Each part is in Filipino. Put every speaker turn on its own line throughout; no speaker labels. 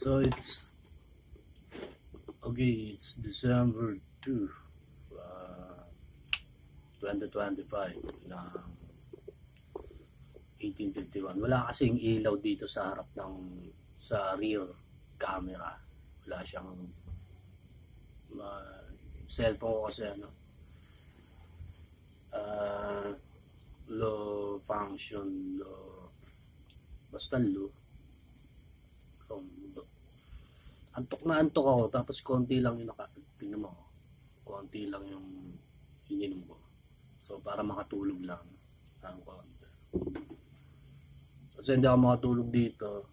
So it's December 2, 2025 na 1851. Wala kasing ilaw dito sa harap sa rear camera. Wala siyang cellphone ko kasi low function, basta low. Antok na antok ako, tapos konti lang yung tingnan mo, konti lang yung ininom ko. So para makatulog lang ng konti. Kasi hindi ako makatulog dito,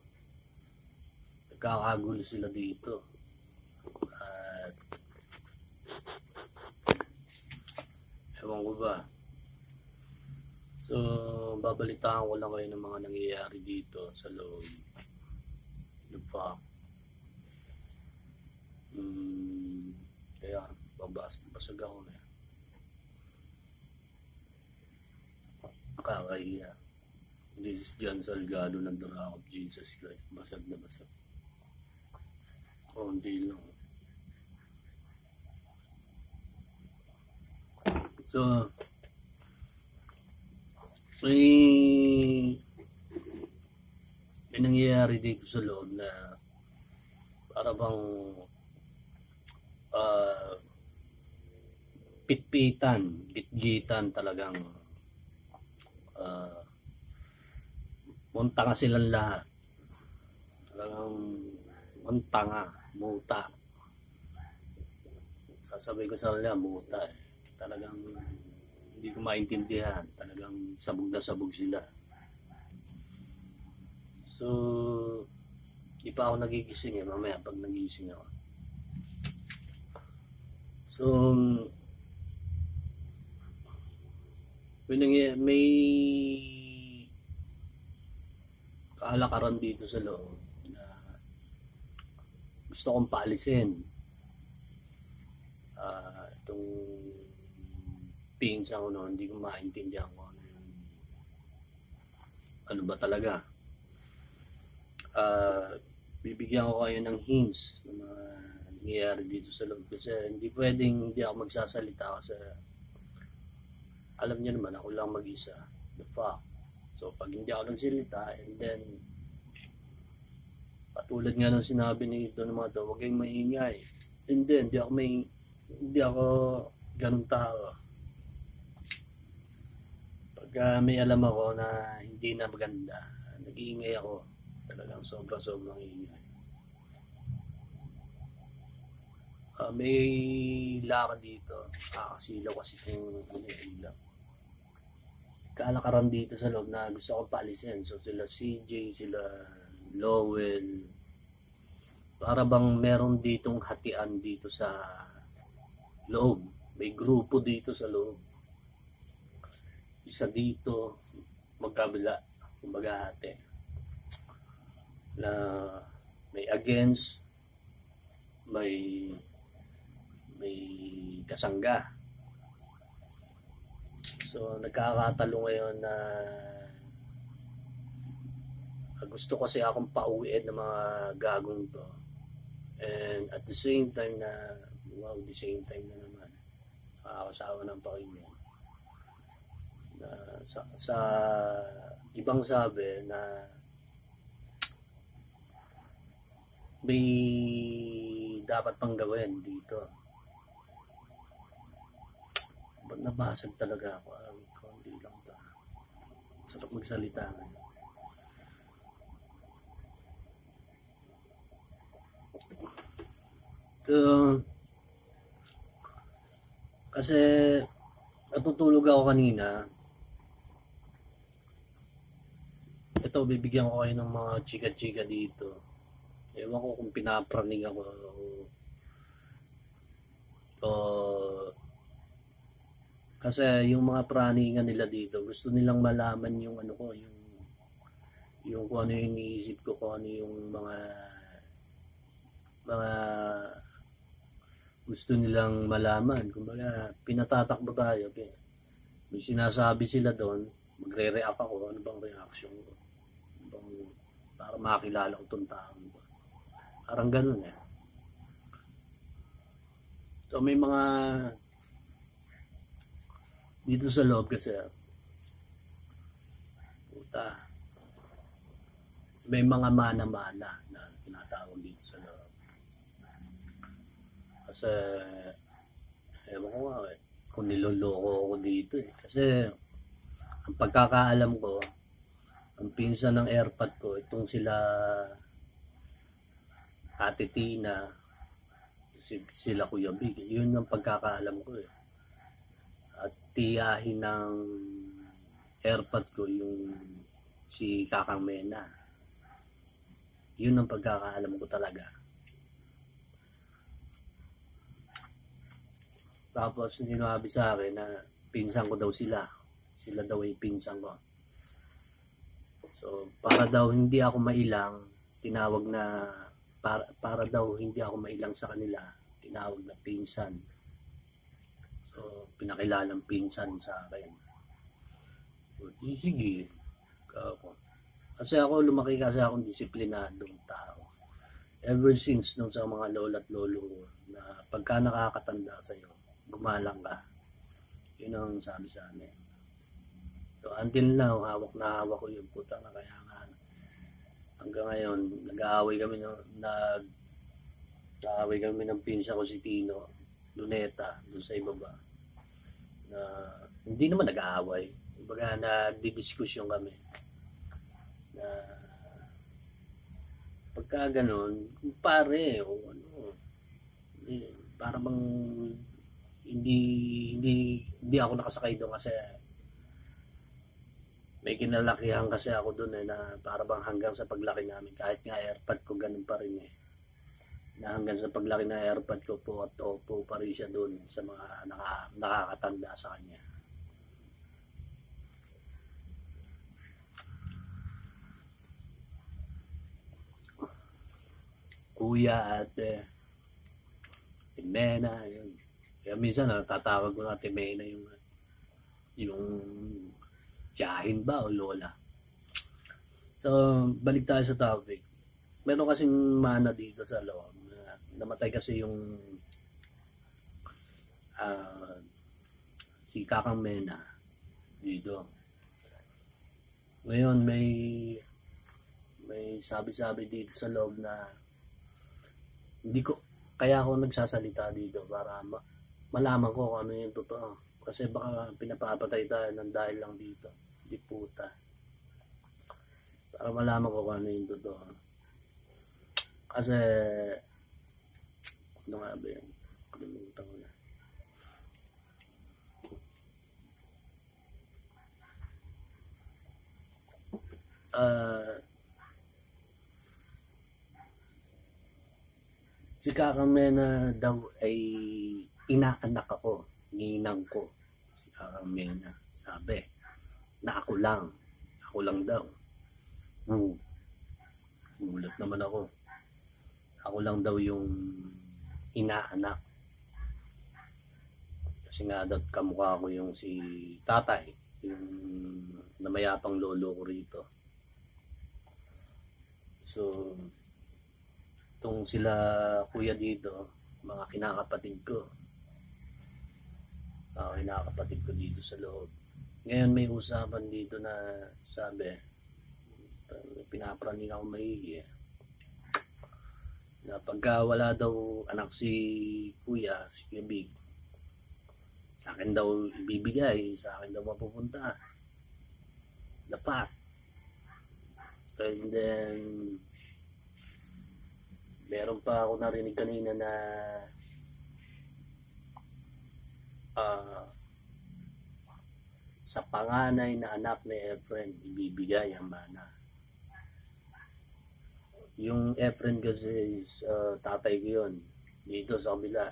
nagkakagulo sila dito. At ewan ko ba. So babalitaan ko lang kayo ng mga nangyayari dito sa loob. Kaya basag ako na. Kakahiya. This is John Salgado ng The Rock of Jesus Christ. Basag na basag. Hindi lang. So may nangyayari dito sa loob na para bang pitpitan, gitgitan talagang muntanga silang lahat. Talagang muntanga, muta. Sasabihin ko sa kanila, muta eh. Talagang hindi ko maintindihan. Talagang sabog na sabog sila. So di pa ako nagigising mamaya pag nagising ako. So may kalakaran dito sa loob na gusto kong paalisin. Itong pinsan ko noon, hindi ko maintindihan kung ano ba talaga. Bibigyan ko kayo ng hints na mga nangyayari dito sa loob kasi hindi pwedeng hindi ako magsasalita kasi alam niyo naman ako lang mag-isa, the fact. So pag hindi ako nagsalita, and then katulad nga ng sinabi nito ng mga to, huwag kayong maingay, and then hindi ako ganun tao. Pag may alam ako na hindi na maganda, nag-iingay ako. Talagang sobrang ingay. May lakad dito. Kakasilaw kasi itong ilaw. Kalakaran dito sa loob na gusto kong paalisin. So sila CJ, sila Lowell. Para bang meron ditong hatian dito sa loob. May grupo dito sa loob. Isa dito, magkabila, kumbaga hati. Na may against, may kasangga. So nagkakatalo ngayon na gusto kasi akong pauwiin ng mga gagong to, and at the same time na naman nakakasawa ng pakinggan na sa ibang sabi na may dapat pang gawin dito. Ba't nabasag talaga ako? Konti lang ito. Sarap magsalita ngayon. Kasi natutulog ako kanina. Ito, bibigyan ko kayo ng mga chika-chika dito. Ewan ko kung pinapraning ako o kasi yung mga praningan nila dito, gusto nilang malaman yung ano ko, yung kung ano yung iniisip ko, kung ano yung mga gusto nilang malaman. Kumbaga, pinatatakbo tayo. May sinasabi sila doon, magre-react ako, ano bang reaction ko? Para makilala ko itong taong ko. Parang ganun eh. So may mga dito sa loob kasi puta, may mga mana-mana na tinatawag dito sa loob. Kasi ewan ko nga eh, kung niloloko ako dito eh. Kasi ang pagkakaalam ko, ang pinsan ng airpod ko, itong sila Ate Tina, sila Kuya Big, yun ang pagkakaalam ko eh. At tiyahin ng airpod ko yung si Kakang Mena. Yun ang pagkakaalam ko talaga. Tapos sinabi sa akin na pinsan ko daw sila. Sila daw ay pinsan ko. So para daw hindi ako mailang, tinawag na para daw hindi ako mailang sa kanila, tinawag na pinsan. So pinakilalang pinsan sa akin. So, sige. Kasi ako lumaki kasi akong disiplinadong tao. Ever since nung sa mga lola at lolo ko, na pagka nakakatanda sa'yo, gumalang ka. Yun ang sabi sa amin. So until now, hawak na hawak ko yung puta na kaya nga hanggang ngayon, nag-aaway kami ng pinsa ko si Tino, Luneta, doon sa ibaba. Na hindi naman nag-aaway. Kumbaga nagdidiskusyon kami. Na pagka ganun, pare, o ano, para bang hindi ako nakasakay doon kasi may kinalakihan kasi ako doon eh, na para bang hanggang sa paglaki namin, kahit nga airpod ko ganun pa rin eh, na hanggang sa paglaki na airpod ko po at opo pa rin siya doon sa mga nakakatanda sa kanya. Kuya at Timena, yun. Kaya minsan tatawag ko na Timena yung tiyahin ba o lola. So balik tayo sa topic. Meron kasing mana dito sa loob. Namatay kasi yung si Kakang Mena dito. Ngayon may sabi-sabi dito sa loob na hindi ko, kaya ako nagsasalita dito para malaman ko kung ano yung totoo. Kasi baka pinapapatay tayo ng dahil lang dito. Di puta. Para malaman ko kung ano yung totoo. Kasi ano nga ba yun? Kalimutan ko na. Si Kakang Mena daw ay inaanak ako, ninang ko. Si Kakang Mena, sabi, na ako lang daw. Gulat naman ako. Ako lang daw yung inaanak. Kasi nga daw kamukha ko yung si tatay, yung namayapang lolo ko rito. So itong sila kuya dito, mga kinakapatid ko dito sa loob. Ngayon may usapan dito na sabi, pinapraning ako maigi na pagka wala daw anak si kuya, si Kuya Big, sa akin daw ibibigay, sa akin daw mapupunta dapat. And then meron pa ako narinig kanina na sa panganay na anak ni Efren ibibigay ang mana. Yung Efren kasi is tatay ko yun dito sa kabila.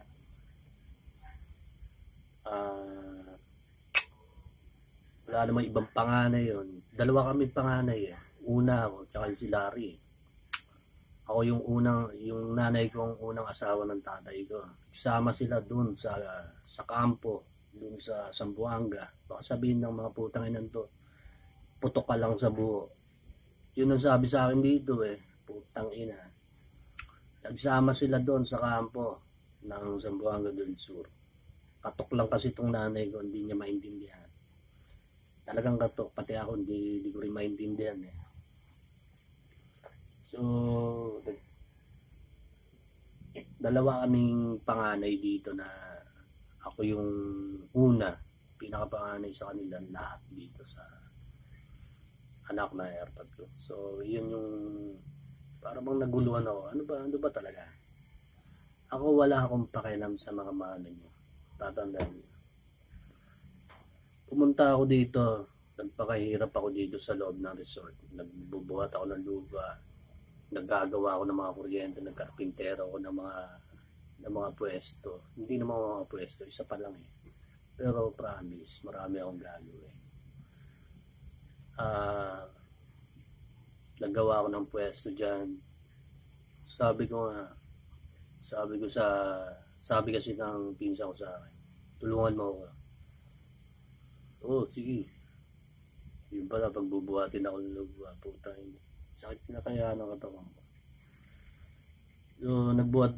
Wala namang ibang panganay yun. Dalawa kami panganay eh. Una ako, tsaka si Larry. Ako yung nanay ko ang unang asawa ng tatay ko. Isama sila dun sa kampo, dun sa Zamboanga. Baka sabihin ng mga putang inan to, putok ka lang sa buho. Yun ang sabi sa akin dito eh, putang ina. Nagsama sila doon sa kampo ng Zamboanga del Sur. Katok lang kasi itong nanay ko, hindi niya maintindihan. Talagang katok, pati ako hindi ko rin maintindihan eh. So, dalawa kaming panganay dito na ako yung una, pinakapanganay sa kanila lahat dito sa anak na airpod ko. So, yun yung para bang naguluhan ako. Ano ba talaga? Ako wala akong pakialam sa mga manay nyo. Tatandaan nyo. Pumunta ako dito, nagpakahirap ako dito sa loob ng resort. Nagbubuhat ako ng lupa, naggagawa ako ng mga kuryente, nagkarpintero ako ng mga pwesto. Hindi naman mga pwesto, isa pa lang eh. Pero promise, marami akong gagawin. Naggawa ako ng pwesto dyan. Sabi kasi ng pinsan ko sa akin, tulungan mo ako. Oo, sige. Yun pala, pagbubuhatin ako ng lupa, putang ina. Sakit na kaya ng katawan ko. So, nagbuhat,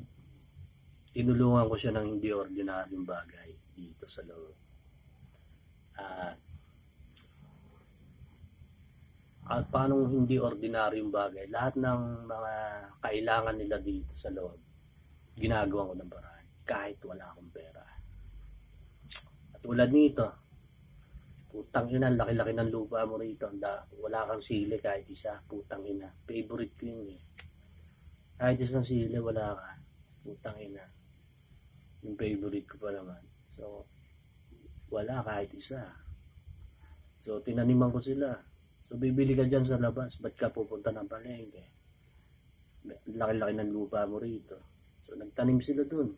tinulungan ko siya ng hindi ordinaryong bagay dito sa loob. At paano hindi ordinaryong bagay? Lahat ng mga kailangan nila dito sa loob, ginagawa ko ng paraan, kahit wala akong pera. At tulad nito, putang ina, laki-laki ng lupa mo rito. Wala kang sili kahit isa, putang ina. Favorite ko yun eh. Kahit isang sili, wala ka. Putang ina. Yung favorite ko pa naman. So, wala kahit isa. So, tinaniman ko sila. So, bibili ka dyan sa labas. Ba't ka pupunta ng palengke? Laki-laki ng lupa mo rito. So, nagtanim sila dun.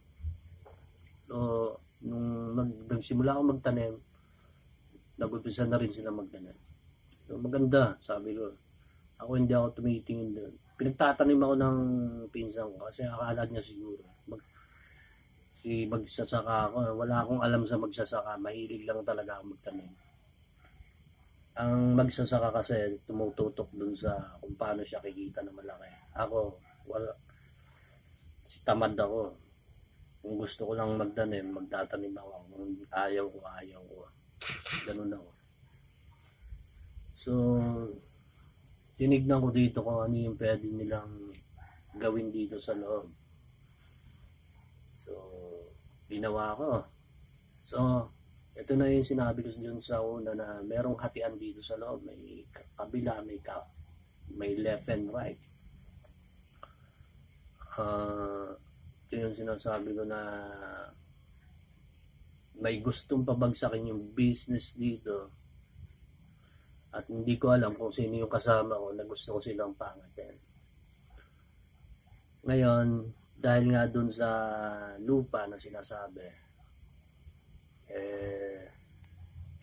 So, nung nagsimula ako magtanim, nag-umpisa na rin sila magtanim. So, maganda, sabi ko. Ako hindi ako tumitingin dun. Pinagtatanim ako ng pinsan ko kasi akala niya siguro. Magsasaka ako. Wala akong alam sa magsasaka. Mahilig lang talaga ako magtanim. Ang magsasaka kasi tumututok dun sa kung paano siya kikita na malaki. Ako, wala. Tamad ako. Kung gusto ko lang magtanim, magtatanim ako. Kung ayaw ko. Ganun ako. So, tinignan ko dito kung ano yung pwede nilang gawin dito sa loob. So, ginawa ko. So, ito na yung sinabi ko dun sa una na merong hatian dito sa loob. May kabila, may left and right. Ito yung sinasabi ko na may gustong pabagsakin yung business dito. At hindi ko alam kung sino yung kasama ko na gusto ko silang pangatin. Ngayon, dahil nga dun sa lupa na sinasabi,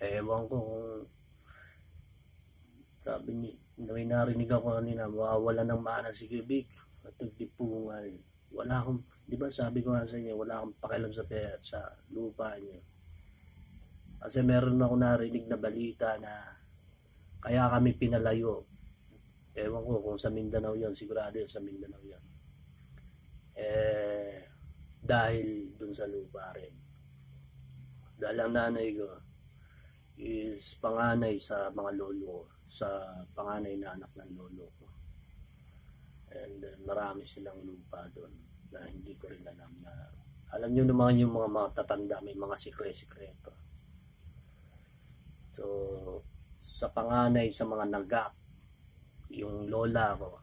ewan ko kung sabi ni, may narinig ako kanina, mawawala ng mana si Cubic at nagdipungal. Wala akong, di ba sabi ko nga sa inyo, wala akong pakialam sa lupa niyo. Kasi meron ako narinig na balita na kaya kami pinalayo. Ewan ko kung sa Mindanao yon, sigurado sa Mindanao yon. Dahil dun sa lupa rin. Dahil ang nanay ko is panganay sa mga lolo ko, sa panganay na anak ng lolo ko. And marami silang lupa doon na hindi ko rin alam na, alam nyo naman yung mga tatanda, may mga sikre-sikreto. So, sa panganay sa mga nagak, yung lola ko,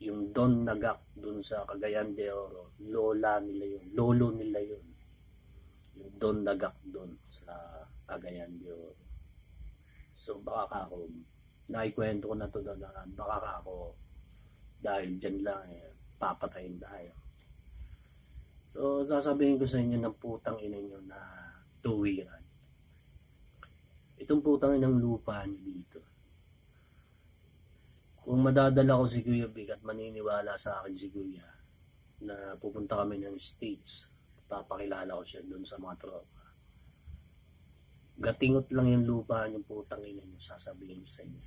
yung Don Nagak dun sa Cagayan de Oro, lola nila yun, lolo nila yun. Yung Don Nagak dun sa Cagayan de Oro. So baka ako, naikwento ko na to doon na baka ako, dahil dyan lang papatayin tayo. So sasabihin ko sa inyo ng putang ina nyo na tuwiran. Itong putang inang lupa nyo dito. Kung madadala ko si Kuya Big at maniniwala sa akin si Kuya na pupunta kami ng States, papakilala ko siya doon sa mga tropa. Gatingot lang yung lupa yung putang ina nyo, sasabihin sa inyo.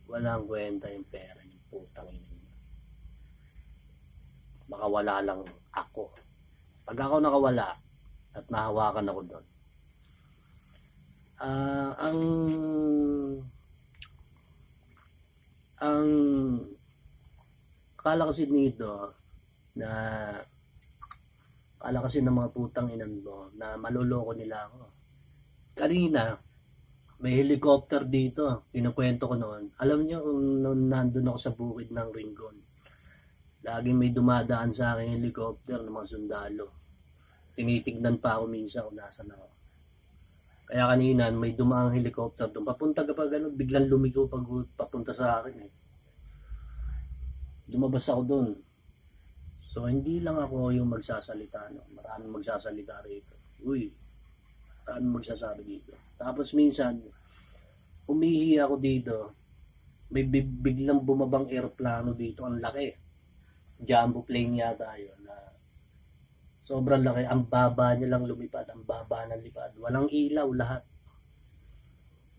Walang kwenta yung pera yung putang ina nyo. makawala lang ako. Pag ako nakawala at nahawakan ako doon, ang kala kasi nito na kala kasi ng mga putang inan mo na maloloko nila ako. Kanina may helicopter dito, kinukwento ko noon. Alam niyo nung nandun ako sa bukid ng Ringon, laging may dumadaan sa akin helicopter ng mga sundalo. Tinitignan pa ako minsan kung nasan ako. Kaya kanina may dumaang helicopter doon. Papunta kapag ano, biglang lumigo pag papunta sa akin eh. Lumabas ako doon. So hindi lang ako yung magsasalita, no? Maraming magsasalita rito. Uy, maraming magsasabi dito. Tapos minsan, umihi ako dito. May biglang bumabang eroplano dito. Ang laki. Jumbo plane yata yun. Sobrang laki. Ang baba niya lang lumipad. Ang baba ng lipad. Walang ilaw lahat.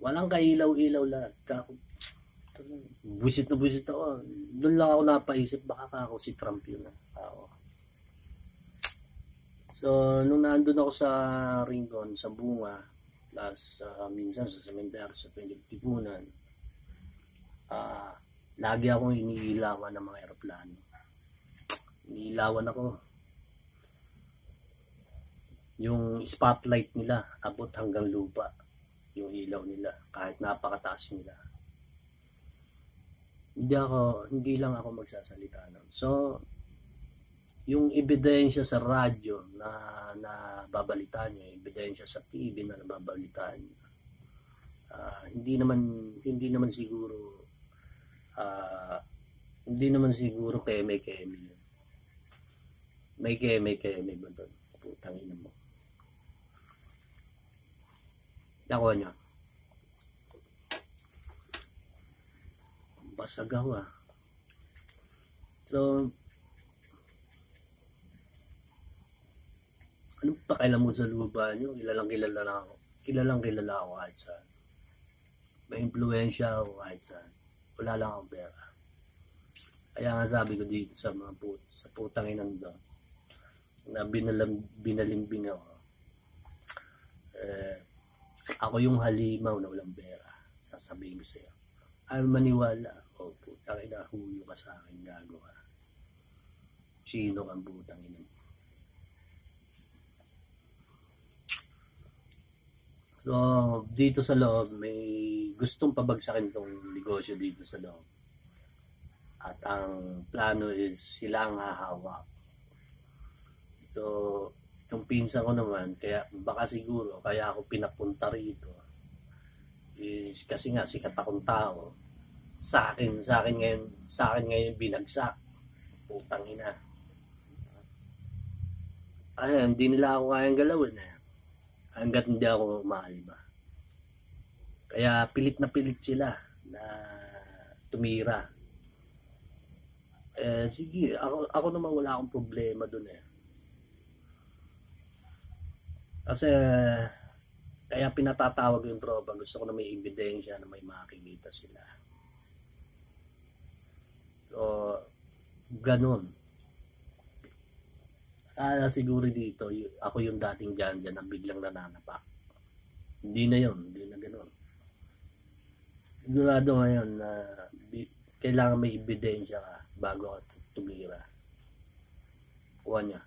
Walang kailaw-ilaw lahat. Buisit na buisit ako. Doon lang ako napaisip. Baka ako si Trump yun. Ako. So, nung nandun ako sa Ringon, sa Bunga, plus minsan sa cemetery, sa Pinagtipunan, lagi akong iniilawan ng mga aeroplano. Iniilawan ako. Yung spotlight nila, abot hanggang lupa. Yung ilaw nila, kahit napakataas nila. Hindi lang ako magsasalita nun. So, yung ebidensya sa radyo na babalitaan niyo, ebidensya sa TV na nababalitaan niyo, hindi naman siguro keme yun. May keme ba doon? Putang ina mo. Ako niya. Basag ako ah. So, anong pakialam mo sa lupa nyo? Kilalang kilala ako kahit saan. May impluensya ako kahit saan. Wala lang akong pera. Kaya nga sabi ko dito sa mga sa putang inang doon, na binalimbing ako. Ako yung halimaw na walang pera. Sasabihin ko sa'yo. Ayaw maniwala. O putang ina, huyo ka sa akin, gago ka. Sino kang putang ina? So, dito sa loob, may gustong pabagsakin tong negosyo dito sa loob. At ang plano is sila ang hahawak. So, itong pinsan ko naman, kaya baka siguro, kaya ako pinapunta rito, is kasi nga sikat akong tao. Sa akin ngayon binagsak. Putang ina. Ay, hindi nila ako kayang galawin eh. Hanggat hindi ako mahal ba. Kaya pilit na pilit sila na tumira. Sige, ako naman wala akong problema dun eh. Kasi kaya pinatatawag yung tropa. Gusto ko na may ebidensya na may makikita sila. So, ganun. Siguro dito, ako yung dating dyan na biglang nananapak. Hindi na ganun. Sigurado ngayon na kailangan may ebidensya ka bago ka tumira. Kuha niya.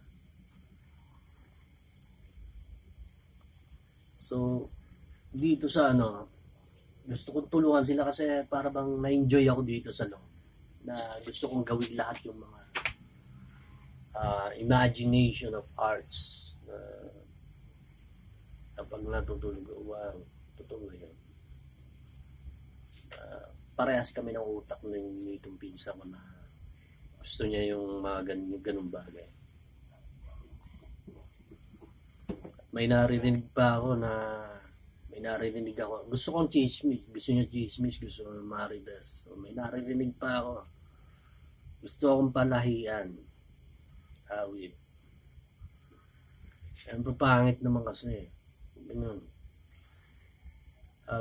So, dito sa gusto kong tulungan sila kasi para bang na-enjoy ako dito sa loob. Na gusto kong gawin lahat yung mga imagination of arts kapag natutulog wow, totoo yun. Parehas kami ng utak nitong pinsa ko na gusto niya yung mga ganung bagay. May naririnig ako, gusto kong chismis, gusto niya chismis, gusto niya maridas. So, may naririnig pa ako, gusto akong palahian. Awit. Ang papangit naman kasi. Ganun.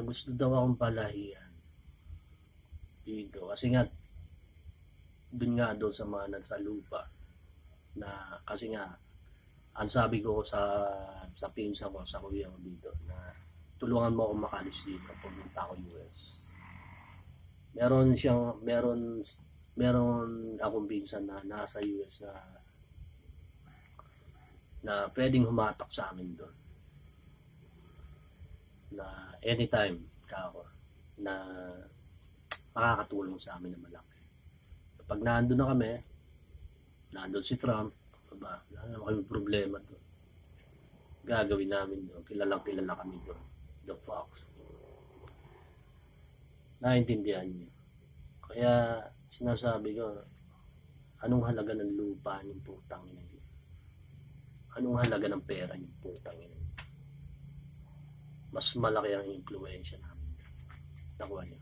Gusto daw akong palahian. Dito. Kasi nga, dun nga daw sa mga nasa lupa. Na kasi nga, ang sabi ko sa pinsa ko, sa kuya ko dito, na tulungan mo akong makalis dito, pumunta ako US. Meron akong pinsan na nasa US na pwedeng humatak sa amin doon. Na anytime na makakatulong sa amin na malaki. Pag nandun na kami, nandun si Trump, wala naman kami problema doon. Gagawin namin doon. Kilala kami doon. The Fox. Naintindihan niyo. Kaya sinasabi ko, anong halaga ng lupa ng putang ina niyo? Anong halaga ng pera ng putang ina niyo? Mas malaki ang impluwensya namin. Nakuha niyo.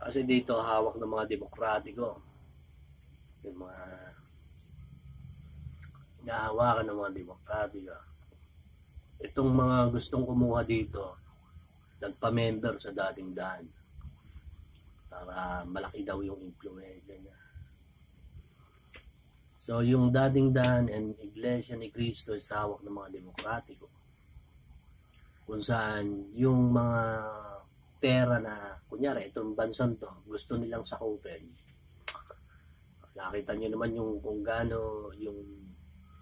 Kasi dito hawak ng mga demokratiko. Yung mga nahawakan ng mga demokratiko. Itong mga gustong kumuha dito, nagpa-member sa dating daan para malaki daw yung impluwensya niya. So yung dating daan and Iglesia ni Cristo ay hawak ng mga demokratiko, kung saan yung mga pera na, kunyari itong bansang to, gusto nilang sakupin. Nakita nyo naman yung kung gaano yung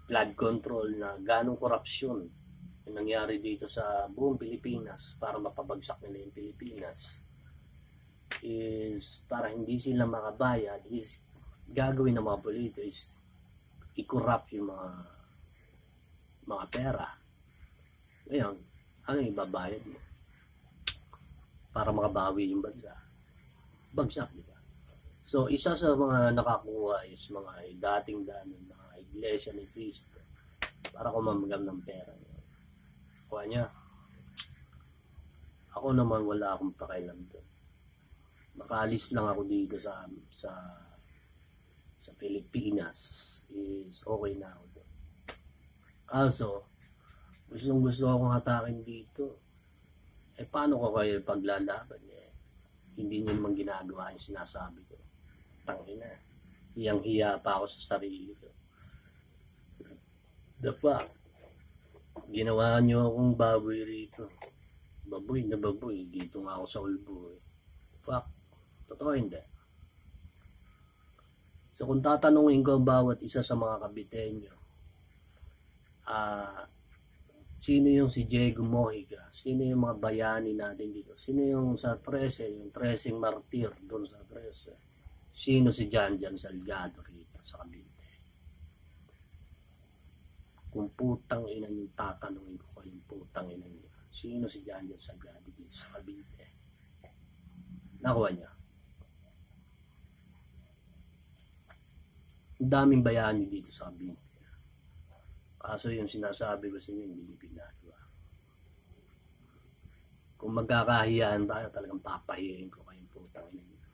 flood control, na ganong korupsyon yung nangyari dito sa buong Pilipinas para mapabagsak nila yung Pilipinas, is para hindi sila makabayad, is gagawin ng mga politiko is i-corrupt yung mga pera. Ngayon, ano yung ibabayad mo para makabawi yung bansa? Bagsak, di ba? So, isa sa mga nakakuha is mga dating daan ng mga Iglesia ni Cristo para kumamagam ng pera. Kuha niya. Ako naman wala akong pakialam doon. Makaalis lang ako dito sa Pilipinas is okay na ako doon. Kaso, gusto akong hatakin dito. Paano ko kayo paglalaban? Hindi nyo naman ginagawa yung sinasabi ko. Tangina. Hiyang-hiya pa ako sa sarili ko. The fact, ginawa nyo akong baboy rito. Baboy na baboy. Dito nga ako sa ulbo. Fuck. Totoo hindi. So kung tatanungin ko ang bawat isa sa mga kabitenyo, sino yung si Diego Mojica? Sino yung mga bayani natin dito? Sino yung sa 13, yung 13 martir doon sa 13? Sino si Jan Salgado rito sa Cavite? Kung putang ina yung tatanungin ko yung putang ina niya, sino si Jan Salgado dito sa Cavite? Nakuha niya. Ang daming bayani dito sa Cavite. Kaso yung sinasabi ko sa inyo, hindi yung ginagawa. Kung magkakahiyaan tayo, talagang papahiyain ko kayong putang ina niyo.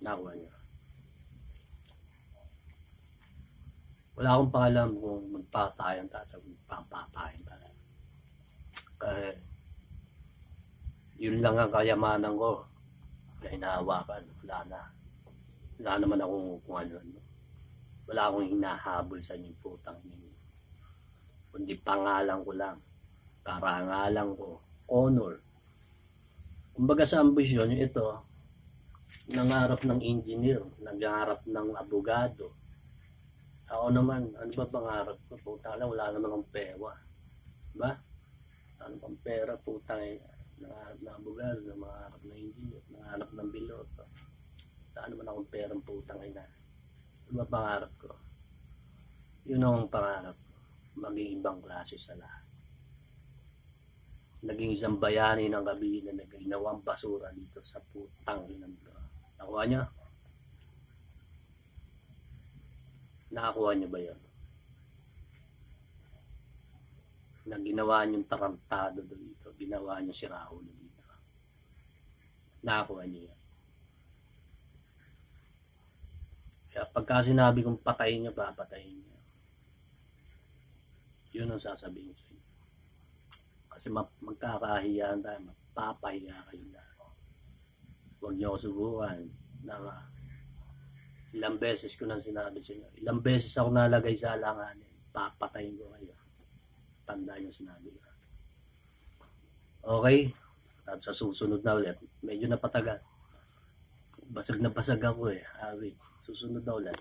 Nakuha niyo. Wala akong paalam kung magpatayan tayo, magpapatayan tayo. Kasi yun lang ang kayamanan ko na hinahawakan. Wala naman akong kung ano. Wala akong hinahabol sa inyong putang ninyo. Kundi pangalan ko lang. Karangalan ko. Honor. Kumbaga sa ambisyon, ito, nangarap ng engineer, nangarap ng abogado. Ako naman, ano ba pangarap ko? Putang lang, wala naman akong pera. Diba? Ano pang pera, putang eh. Nangarap ng abogado, nangarap ng engineer, nangarap ng piloto. Wala naman akong perang putang ina. Ano ba pangarap ko? Yun ang pangarap ko. Maging ibang klase sa lahat. Naging isang bayani ng Cavite na ginawang basura dito sa putang inang to. Nakuha niya? Nakakuha niya ba yun? Na ginawa niyong tarantado dito. Ginawa niya si Raul dito. Nakakuha niya yan. Kaya pagka sinabi kong patayin niya, papatayin niya. Yun ang sasabihin ko sa inyo. Kasi magkakahiyaan tayo, mapapahiya kayo na. Huwag niyo ako subukan na Ilang beses ko nang sinabi sa inyo. Ilang beses ako nalagay sa alanganin. Papatayin ko kayo. Tandaan yung sinabi ko. Okay? At sa susunod na ulit. Medyo napatagal. Basag na basag ako eh. Susunod na ulit.